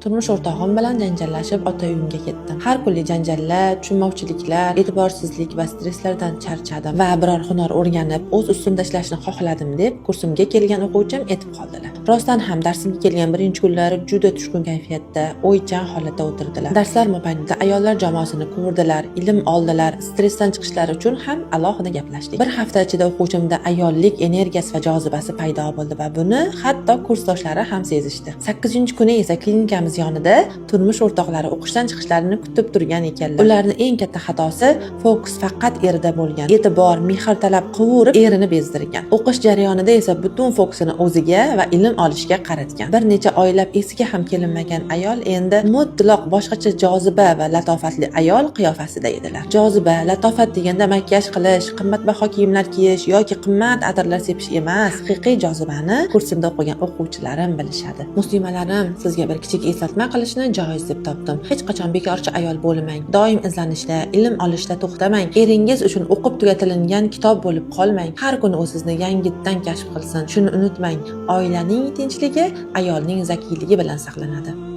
Turmush o'rtog'im bilan janjallashib ota uyimga ketdim. Har kunli janjallar, tushunmovchiliklar, e'tiborsizlik va stresslardan charchadim va biror hunar o'rganib, o'z ustimda ishlashni xohladim deb kursimga kelgan o'quvchim aytib qoldilar. Rostdan ham darsimga kelgan birinchi kunlari juda tushkun kayfiyatda, o'ychan holatda o'tirdilar. Darslar mobaynida ayollar jamoasini ko'rdilar, ilm oldilar, stressdan chiqishlari uchun ham alohida gaplashdik. Bir hafta ichida o'quvchimda ayollik energiyasi va jozibasi paydo bo'ldi va buni hatto kursdoshlari ham sezishdi. 8-kuni esa klinikamiz yonida turmush o'rtoqlari o'qishdan chiqishlarini kutib turgan ekanlar. Ularning eng katta xatosi fokus faqat erida bo'lgan. E'tibor, mehr talab qilib erini bezdirgan. O'qish jarayonida esa butun fokusini o'ziga va ilm olishga qaratgan. Bir necha oylab esiga ham kelinmagan ayol endi mutlaq boshqacha joziba va latofatli ayol qiyofasida edilar. Joziba, latofat deganda makiyaj qilish, qimmatbaho kiyimlar kiyish yoki qimmat atirlar sepish emas. Haqiqiy jozibani kursimda o'qigan o'quvchilarim bilishadi. Muslimalarim, sizga bir kichik eslatma qilishni joiz deb topdim. Hech qachon bekorchi ayol bo'lmang. Doim izlanishda, ilm olishda to'xtamang. Eringiz uchun o'qib tugatilingan kitob bo'lib qolmang. Har kuni u sizni yangitdan kashf qilsin. Shuni unutmang, oilaning tinchligi ayolning zakiyligi bilan saqlanadi.